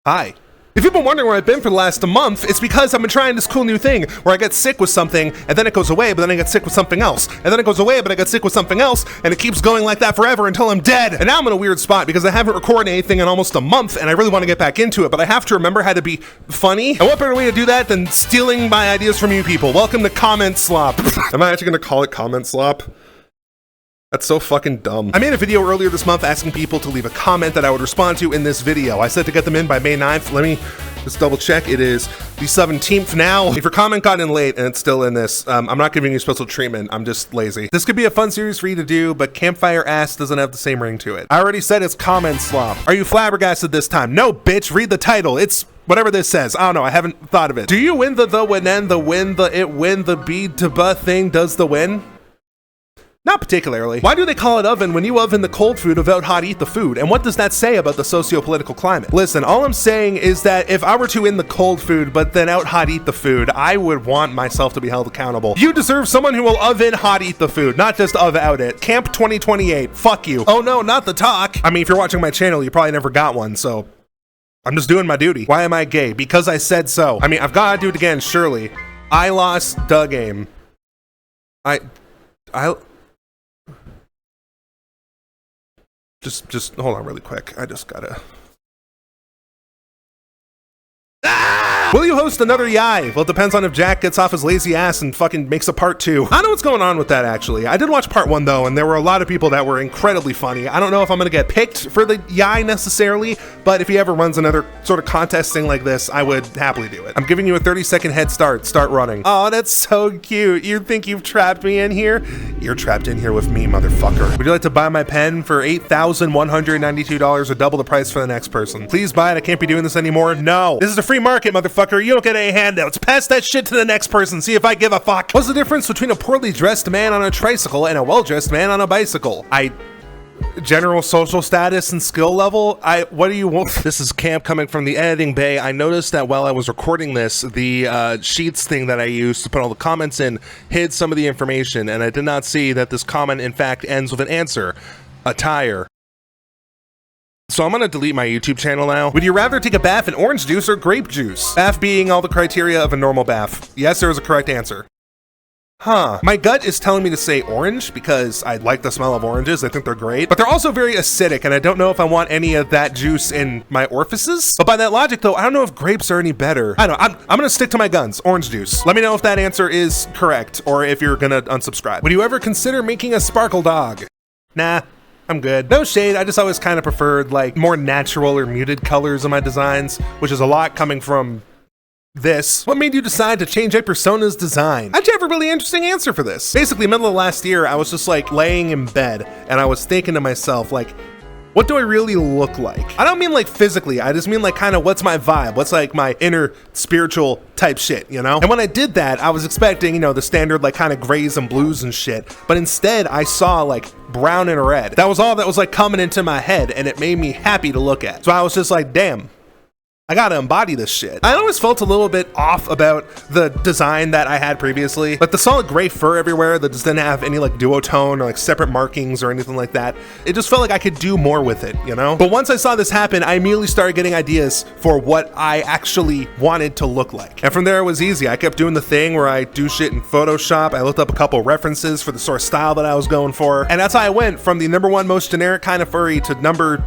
Hi. If you've been wondering where I've been for the last month, it's because I've been trying this cool new thing where I get sick with something and then it goes away, but then I get sick with something else. And then it goes away, but I get sick with something else, and it keeps going like that forever until I'm dead. And now I'm in a weird spot because I haven't recorded anything in almost a month and I really want to get back into it, but I have to remember how to be funny. And what better way to do that than stealing my ideas from you people? Welcome to Comment Slop. Am I actually going to call it Comment Slop? That's so fucking dumb. I made a video earlier this month asking people to leave a comment that I would respond to in this video. I said to get them in by May 9th. Let me just double check. It is the 17th now. If your comment got in late and it's still in this, I'm not giving you special treatment. I'm just lazy. This could be a fun series for you to do, but Campfire Ass doesn't have the same ring to it. I already said it's Comment Slop. Are you flabbergasted this time? No, bitch, read the title. It's whatever this says. I don't know. I haven't thought of it. Do you win the win, and the win, the it win, the be to buh thing does the win? Not particularly. Why do they call it oven when you oven the cold food without hot eat the food? And what does that say about the socio-political climate? Listen, all I'm saying is that if I were to in the cold food but then out hot eat the food, I would want myself to be held accountable. You deserve someone who will oven hot eat the food, not just out it. Camp 2028, fuck you. Oh no, not the talk. I mean, if you're watching my channel, you probably never got one, so I'm just doing my duty. Why am I gay? Because I said so. I mean, I've got to do it again, surely. I lost the game. I Just hold on really quick. I just gotta... Will you host another Yai? Well, it depends on if Jack gets off his lazy ass and fucking makes a part 2. I don't know what's going on with that, actually. I did watch part 1, though, and there were a lot of people that were incredibly funny. I don't know if I'm gonna get picked for the Yai necessarily, but if he ever runs another sort of contest thing like this, I would happily do it. I'm giving you a 30-second head start. Start running. Oh, that's so cute. You think you've trapped me in here? You're trapped in here with me, motherfucker. Would you like to buy my pen for $8,192 or double the price for the next person? Please buy it. I can't be doing this anymore. No. This is a free market, motherfucker. You don't get any handouts. Pass that shit to the next person. See if I give a fuck. What's the difference between a poorly dressed man on a tricycle and a well-dressed man on a bicycle? General social status and skill level? What do you want? This is Camp coming from the editing bay. I noticed that while I was recording this, the sheets thing that I used to put all the comments in hid some of the information, and I did not see that this comment in fact ends with an answer. A tire. So I'm gonna delete my YouTube channel now. Would you rather take a bath in orange juice or grape juice? Bath being all the criteria of a normal bath. Yes, there is a correct answer. Huh. My gut is telling me to say orange because I like the smell of oranges. I think they're great, but they're also very acidic and I don't know if I want any of that juice in my orifices. But by that logic though, I don't know if grapes are any better. I don't know. I'm gonna stick to my guns. Orange juice. Let me know if that answer is correct or if you're gonna unsubscribe. Would you ever consider making a sparkle dog? Nah. I'm good. No shade, I just always kind of preferred like more natural or muted colors in my designs, which is a lot coming from this. What made you decide to change up Persona's design? I actually have a really interesting answer for this. Basically, middle of last year, I was just like laying in bed and I was thinking to myself like, what do I really look like? I don't mean like physically, I just mean like kind of what's my vibe? What's like my inner spiritual type shit, you know? And when I did that, I was expecting, you know, the standard like kind of grays and blues and shit. But instead I saw like brown and red. That was all that was like coming into my head and it made me happy to look at. So I was just like, damn. I gotta embody this shit. I always felt a little bit off about the design that I had previously. Like the solid gray fur everywhere that just didn't have any like duotone or like separate markings or anything like that. It just felt like I could do more with it, you know? But once I saw this happen, I immediately started getting ideas for what I actually wanted to look like. And from there it was easy. I kept doing the thing where I do shit in Photoshop. I looked up a couple references for the sort of style that I was going for. And that's how I went from the #1 most generic kind of furry to #2.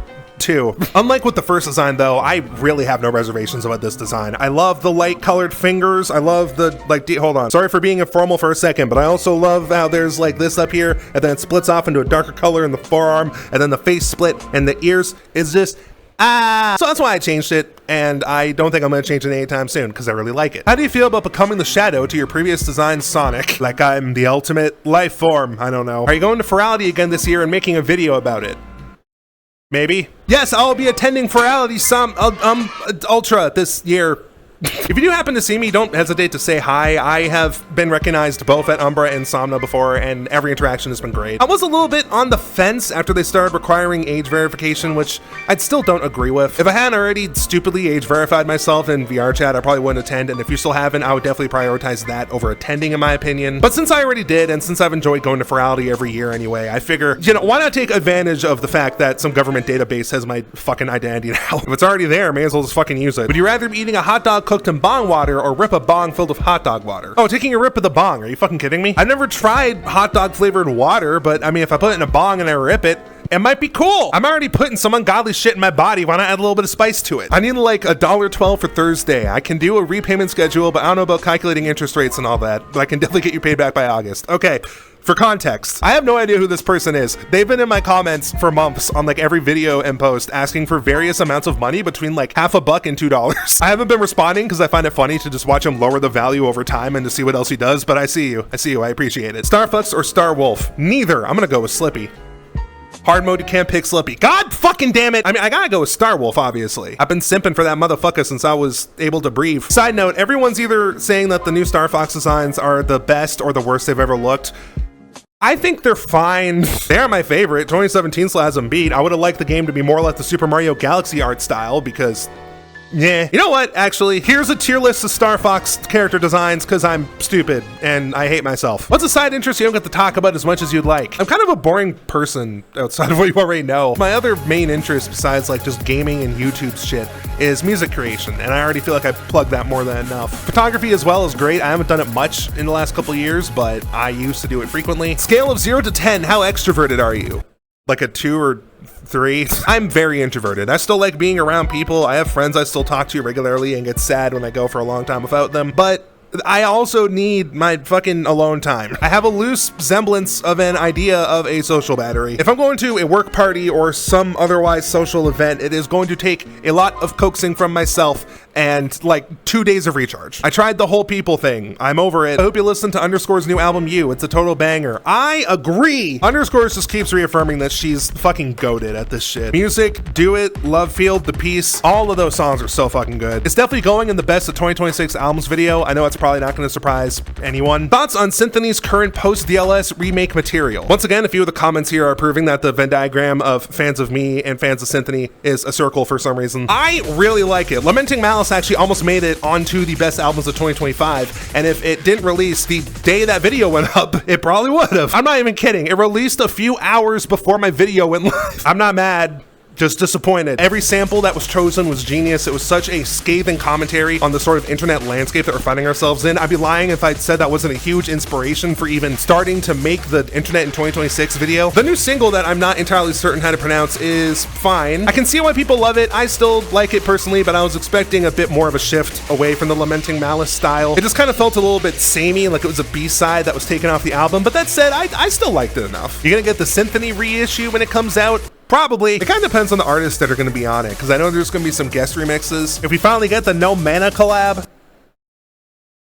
Unlike with the first design though, I really have no reservations about this design. I love the light colored fingers. I love the like, hold on. Sorry for being informal for a second, but I also love how there's like this up here and then it splits off into a darker color in the forearm and then the face split and the ears is just, so that's why I changed it, and I don't think I'm gonna change it anytime soon because I really like it. How do you feel about becoming the shadow to your previous design Sonic? Like I'm the ultimate life form, I don't know. Are you going to Ferality again this year and making a video about it? Maybe. Yes, I'll be attending Ferality Ultra this year. If you do happen to see me, don't hesitate to say hi. I have been recognized both at Umbra and Somna before, and every interaction has been great. I was a little bit on the fence after they started requiring age verification, which I still don't agree with. If I hadn't already stupidly age verified myself in VR chat, I probably wouldn't attend, and if you still haven't, I would definitely prioritize that over attending, in my opinion. But since I already did, and since I've enjoyed going to Ferality every year anyway, I figure, you know, why not take advantage of the fact that some government database has my fucking identity now? If it's already there, may as well just fucking use it. Would you rather be eating a hot dog cooked in bong water or rip a bong filled with hot dog water? Oh, taking a rip of the bong. Are you fucking kidding me? I've never tried hot dog flavored water, but I mean, if I put it in a bong and I rip it, it might be cool. I'm already putting some ungodly shit in my body. Why not add a little bit of spice to it? I need like $1.12 for Thursday. I can do a repayment schedule, but I don't know about calculating interest rates and all that, but I can definitely get you paid back by August. Okay. For context, I have no idea who this person is. They've been in my comments for months on like every video and post asking for various amounts of money between like $1 and $2. I haven't been responding because I find it funny to just watch him lower the value over time and to see what else he does, but I see you. I appreciate it. StarFox or Starwolf? Neither. I'm gonna go with Slippy. Hard mode, you can't pick Slippy. God fucking damn it. I mean, I gotta go with Starwolf, obviously. I've been simping for that motherfucker since I was able to breathe. Side note, everyone's either saying that the new StarFox designs are the best or the worst they've ever looked. I think they're fine. They're my favorite. 2017 still has them beat. I would have liked the game to be more like the Super Mario Galaxy art style because, yeah. You know what, actually? Here's a tier list of StarFox character designs because I'm stupid and I hate myself. What's a side interest you don't get to talk about as much as you'd like? I'm kind of a boring person outside of what you already know. My other main interest besides like just gaming and YouTube shit is music creation, and I already feel like I plugged that more than enough. Photography as well is great. I haven't done it much in the last couple of years, but I used to do it frequently. Scale of 0 to 10, how extroverted are you? Like a 2 or 3? I'm very introverted. I still like being around people. I have friends I still talk to regularly and get sad when I go for a long time without them, but I also need my fucking alone time. I have a loose semblance of an idea of a social battery. If I'm going to a work party or some otherwise social event, it is going to take a lot of coaxing from myself and like 2 days of recharge. I tried the whole people thing. I'm over it. I hope you listen to Underscore's new album, You. It's a total banger. I agree. Underscore just keeps reaffirming that she's fucking goated at this shit. Music, Do It, Love Field, The Peace, all of those songs are so fucking good. It's definitely going in the best of 2026 albums video. I know it's probably not going to surprise anyone. Thoughts on Cynthoni's current post-DLS remake material? Once again, a few of the comments here are proving that the Venn diagram of fans of me and fans of Cynthoni is a circle for some reason. I really like it. Lamenting Malice actually almost made it onto the best albums of 2025, and if it didn't release the day that video went up, it probably would have. I'm not even kidding. It released a few hours before my video went live. I'm not mad. Just disappointed. Every sample that was chosen was genius. It was such a scathing commentary on the sort of internet landscape that we're finding ourselves in. I'd be lying if I'd said that wasn't a huge inspiration for even starting to make the Internet in 2026 video. The new single that I'm not entirely certain how to pronounce is fine. I can see why people love it. I still like it personally, but I was expecting a bit more of a shift away from the Lamenting Malice style. It just kind of felt a little bit samey, like it was a B-side that was taken off the album, but that said, I still liked it enough. You're gonna get the Cynthoni reissue when it comes out? Probably. It kind of depends on the artists that are going to be on it, because I know there's going to be some guest remixes. If we finally get the No Mana collab,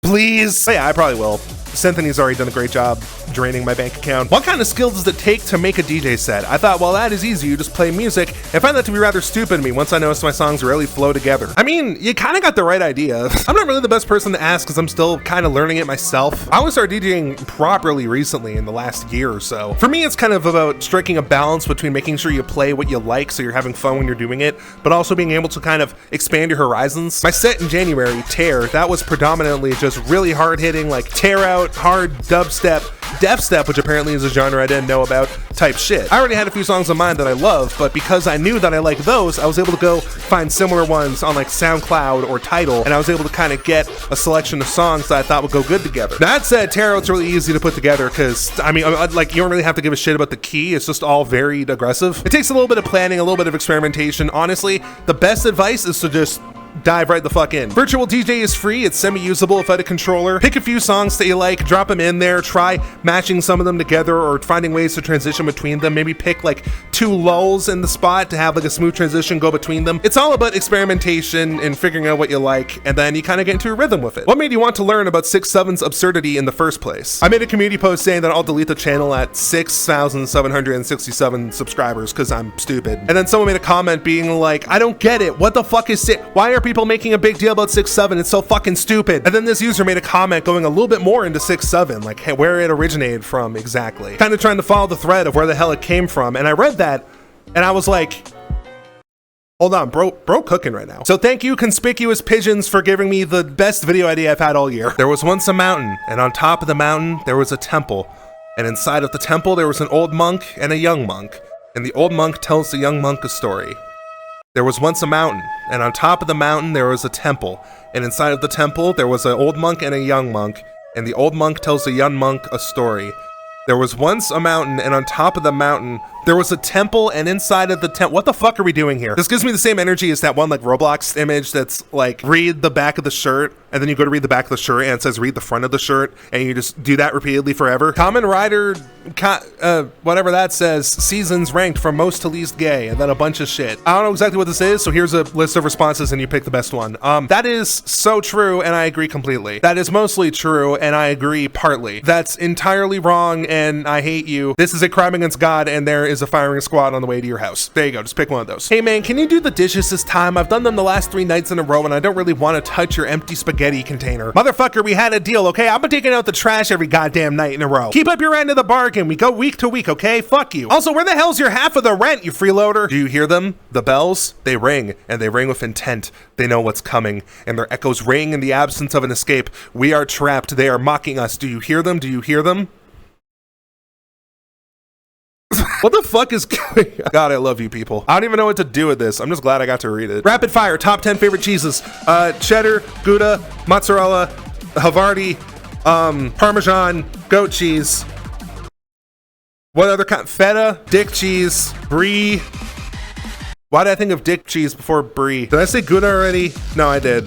please. But yeah, I probably will. Cynthoni's already done a great job draining my bank account. What kind of skills does it take to make a DJ set? I thought, well, that is easy. You just play music. I find that to be rather stupid to me once I noticed my songs really flow together. I mean, you kind of got the right idea. I'm not really the best person to ask because I'm still kind of learning it myself. I only started DJing properly recently in the last year or so. For me, it's kind of about striking a balance between making sure you play what you like so you're having fun when you're doing it, but also being able to kind of expand your horizons. My set in January, Tear, that was predominantly just really hard-hitting, like tear out, hard dubstep, death step, which apparently is a genre I didn't know about, type shit. I already had a few songs in mind that I love, but because I knew that I liked those, I was able to go find similar ones on like SoundCloud or Tidal, and I was able to kind of get a selection of songs that I thought would go good together. That said, Tarot, it's really easy to put together because, I mean, like, you don't really have to give a shit about the key. It's just all varied aggressive. It takes a little bit of planning, a little bit of experimentation. Honestly, the best advice is to just dive right the fuck in. Virtual DJ is free, it's semi-usable without a controller. Pick a few songs that you like, drop them in there, try matching some of them together or finding ways to transition between them. Maybe pick like 2 lulls in the spot to have like a smooth transition go between them. It's all about experimentation and figuring out what you like, and then you kind of get into a rhythm with it. What made you want to learn about 6-7's absurdity in the first place? I made a community post saying that I'll delete the channel at 6,767 subscribers because I'm stupid. And then someone made a comment being like, I don't get it. What the fuck is it? Why are people making a big deal about 6'7", it's so fucking stupid. And then this user made a comment going a little bit more into 6'7", like hey, where it originated from exactly. Kind of trying to follow the thread of where the hell it came from. And I read that and I was like, hold on, bro cooking right now. So thank you, Conspicuous Pigeons, for giving me the best video idea I've had all year. There was once a mountain, and on top of the mountain, there was a temple. And inside of the temple, there was an old monk and a young monk. And the old monk tells the young monk a story. There was once a mountain, and on top of the mountain, there was a temple. And inside of the temple, there was an old monk and a young monk. And the old monk tells the young monk a story. There was once a mountain, and on top of the mountain, there was a temple, and inside of the temple, what the fuck are we doing here? This gives me the same energy as that one like Roblox image that's like, read the back of the shirt, and then you go to read the back of the shirt, and it says read the front of the shirt, and you just do that repeatedly forever. Common Rider, whatever that says, seasons ranked from most to least gay, and then a bunch of shit. I don't know exactly what this is, so here's a list of responses, and you pick the best one. That is so true, and I agree completely. That is mostly true, and I agree partly. That's entirely wrong, and I hate you. This is a crime against God, and there is a firing squad on the way to your house. There you go, just pick one of those. Hey man, can you do the dishes this time? I've done them the last 3 nights in a row and I don't really want to touch your empty spaghetti container. Motherfucker, we had a deal, okay? I'm taking out the trash every goddamn night in a row. Keep up your end of the bargain. We go week to week, okay? Fuck you. Also, where the hell's your half of the rent, you freeloader? Do you hear them? The bells? They ring, and they ring with intent. They know what's coming, and their echoes ring in the absence of an escape. We are trapped. They are mocking us. Do you hear them? Do you hear them? What the fuck is going on? God, I love you people. I don't even know what to do with this. I'm just glad I got to read it. Rapid fire, top 10 favorite cheeses. Cheddar, Gouda, mozzarella, Havarti, Parmesan, goat cheese. What other kind? Feta, dick cheese, brie. Why did I think of dick cheese before brie? Did I say Gouda already? No, I did.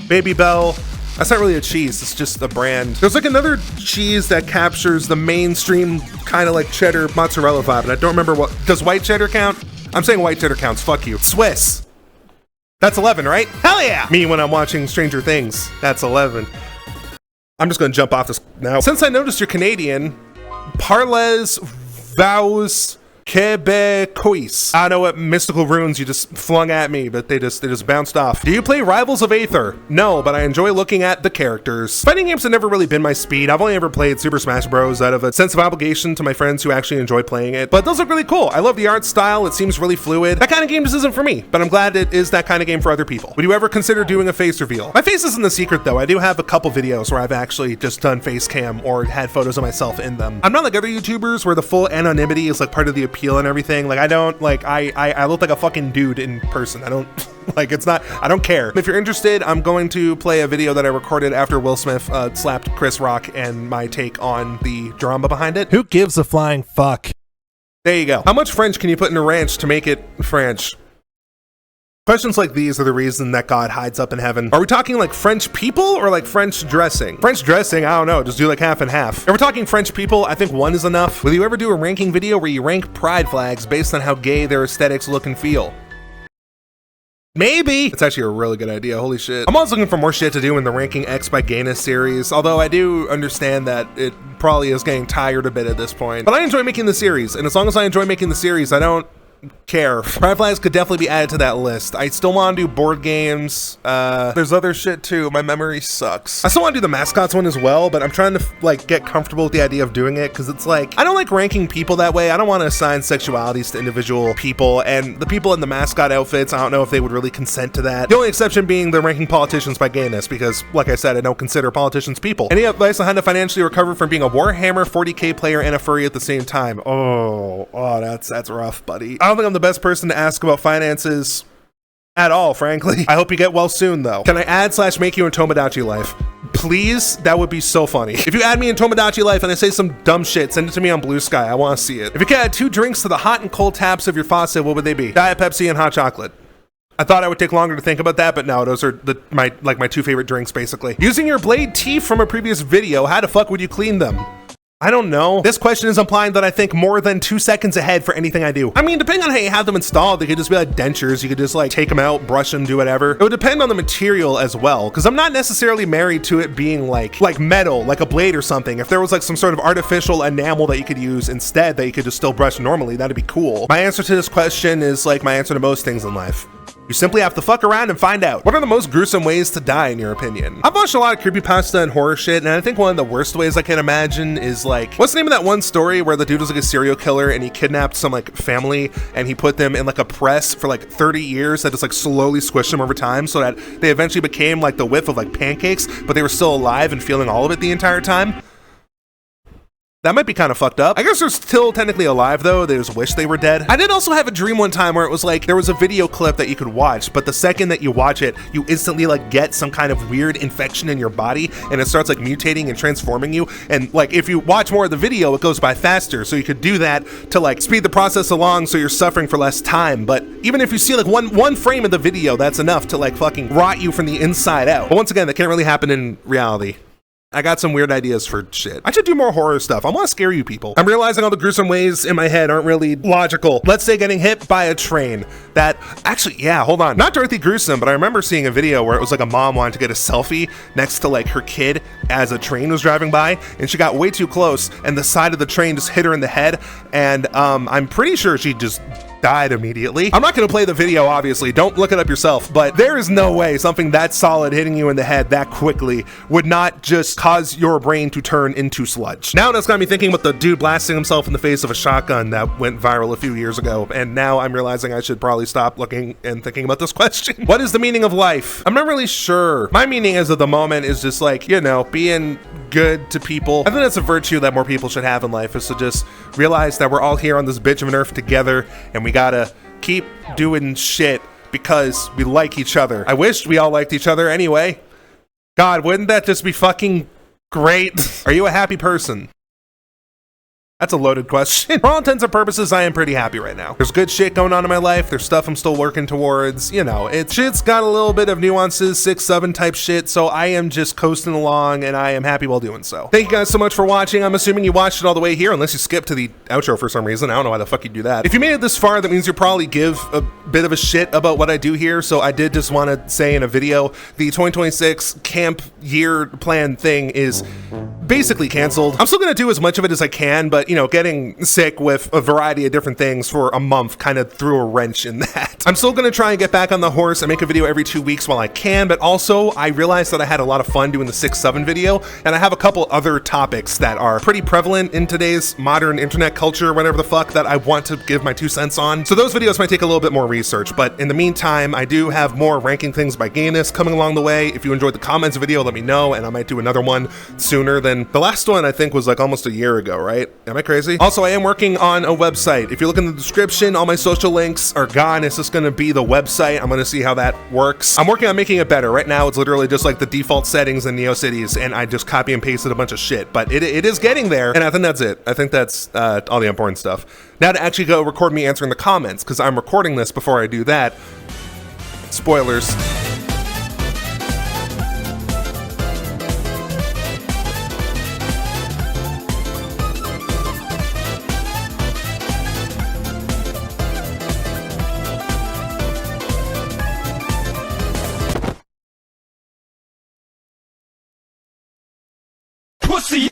Baby Bell. That's not really a cheese, it's just a brand. There's like another cheese that captures the mainstream kind of like cheddar mozzarella vibe, and I don't remember what. Does white cheddar count? I'm saying white cheddar counts, fuck you. Swiss. That's 11, right? Hell yeah! Me when I'm watching Stranger Things, that's 11. I'm just gonna jump off this now. Since I noticed you're Canadian, Parles Vows Quebecois. I don't know what mystical runes you just flung at me, but they just bounced off. Do you play Rivals of Aether? No, but I enjoy looking at the characters. Fighting games have never really been my speed. I've only ever played Super Smash Bros. Out of a sense of obligation to my friends who actually enjoy playing it. But those look really cool. I love the art style. It seems really fluid. That kind of game just isn't for me, but I'm glad it is that kind of game for other people. Would you ever consider doing a face reveal? My face isn't the secret though. I do have a couple videos where I've actually just done face cam or had photos of myself in them. I'm not like other YouTubers where the full anonymity is like part of the appeal and everything. Like I don't like I look like a fucking dude in person. I don't like it's not I don't care. If you're interested, I'm going to play a video that I recorded after Will Smith slapped Chris Rock and my take on the drama behind it. Who gives a flying fuck? There you go. How much French can you put in a ranch to make it French? Questions like these are the reason that God hides up in heaven. Are we talking like French people or like French dressing? French dressing, I don't know, just do like half and half. If we're talking French people, I think one is enough. Will you ever do a ranking video where you rank pride flags based on how gay their aesthetics look and feel? Maybe. It's actually a really good idea, holy shit. I'm always looking for more shit to do in the Ranking X by Gayness series, although I do understand that it probably is getting tired a bit at this point. But I enjoy making the series, and as long as I enjoy making the series, I don't care. Pride flags could definitely be added to that list. I still want to do board games. There's other shit too. My memory sucks. I still want to do the mascots one as well, but I'm trying to like get comfortable with the idea of doing it because it's like I don't like ranking people that way. I don't want to assign sexualities to individual people, and the people in the mascot outfits, I don't know if they would really consent to that. The only exception being the ranking politicians by gayness, because like I said, I don't consider politicians people. Any advice on how to financially recover from being a Warhammer 40k player and a furry at the same time? Oh, that's rough, buddy. I don't think I'm the best person to ask about finances at all, frankly. I hope you get well soon, though. Can I add/make you in Tomodachi Life? Please, that would be so funny. If you add me in Tomodachi Life and I say some dumb shit, send it to me on Blue Sky. I want to see it. If you could add 2 drinks to the hot and cold taps of your faucet, what would they be? Diet Pepsi and hot chocolate. I thought I would take longer to think about that, but no, those are my 2 favorite drinks, basically. Using your blade teeth from a previous video, how the fuck would you clean them? I don't know. This question is implying that I think more than 2 seconds ahead for anything I do. I mean, depending on how you have them installed, they could just be like dentures. You could just like take them out, brush them, do whatever. It would depend on the material as well, because I'm not necessarily married to it being like metal, like a blade or something. If there was like some sort of artificial enamel that you could use instead that you could just still brush normally, that'd be cool. My answer to this question is like my answer to most things in life. You simply have to fuck around and find out. What are the most gruesome ways to die in your opinion? I've watched a lot of creepypasta and horror shit, and I think one of the worst ways I can imagine is like, what's the name of that one story where the dude was like a serial killer and he kidnapped some like family and he put them in like a press for like 30 years that just like slowly squished them over time so that they eventually became like the whiff of like pancakes, but they were still alive and feeling all of it the entire time? That might be kind of fucked up. I guess they're still technically alive though, they just wish they were dead. I did also have a dream one time where it was like, there was a video clip that you could watch, but the second that you watch it, you instantly like get some kind of weird infection in your body and it starts like mutating and transforming you. And like, if you watch more of the video, it goes by faster. So you could do that to like speed the process along so you're suffering for less time. But even if you see like one frame of the video, that's enough to like fucking rot you from the inside out. But once again, that can't really happen in reality. I got some weird ideas for shit. I should do more horror stuff. I want to scare you people. I'm realizing all the gruesome ways in my head aren't really logical. Let's say getting hit by a train. That actually, yeah, hold on. Not directly gruesome, but I remember seeing a video where it was like a mom wanted to get a selfie next to like her kid as a train was driving by, and she got way too close and the side of the train just hit her in the head. And I'm pretty sure she just died immediately. I'm not gonna play the video, obviously, don't look it up yourself, but there is no way something that solid hitting you in the head that quickly would not just cause your brain to turn into sludge. Now that's got me thinking about the dude blasting himself in the face of a shotgun that went viral a few years ago, and now I'm realizing I should probably stop looking and thinking about this question. What is the meaning of life? I'm not really sure. My meaning as of the moment is just like, you know, being good to people. I think that's a virtue that more people should have in life, is to just realize that we're all here on this bitch of an earth together, and we gotta keep doing shit because we like each other. I wish we all liked each other anyway. God, wouldn't that just be fucking great? Are you a happy person? That's a loaded question. For all intents and purposes, I am pretty happy right now. There's good shit going on in my life. There's stuff I'm still working towards. You know, shit's got a little bit of nuances, 6-7 type shit, so I am just coasting along and I am happy while doing so. Thank you guys so much for watching. I'm assuming you watched it all the way here, unless you skipped to the outro for some reason. I don't know why the fuck you do that. If you made it this far, that means you probably give a bit of a shit about what I do here, so I did just want to say in a video, the 2026 camp year plan thing is basically canceled. I'm still gonna do as much of it as I can, but you know, getting sick with a variety of different things for a month kind of threw a wrench in that. I'm still gonna try and get back on the horse and make a video every 2 weeks while I can, but also I realized that I had a lot of fun doing the 6-7 video, and I have a couple other topics that are pretty prevalent in today's modern internet culture, whatever the fuck, that I want to give my 2 cents on. So those videos might take a little bit more research, but in the meantime, I do have more ranking things by gayness coming along the way. If you enjoyed the comments video, let me know, and I might do another one sooner than the last one. I think was like almost a year ago, right? Am I crazy? Also, I am working on a website. If you look in the description, all my social links are gone. It's just gonna be the website. I'm gonna see how that works. I'm working on making it better. Right now, it's literally just like the default settings in NeoCities, and I just copy and pasted a bunch of shit, but it is getting there, and I think that's it. I think that's all the important stuff. Now to actually go record me answering the comments, because I'm recording this before I do that. Spoilers. Pussy.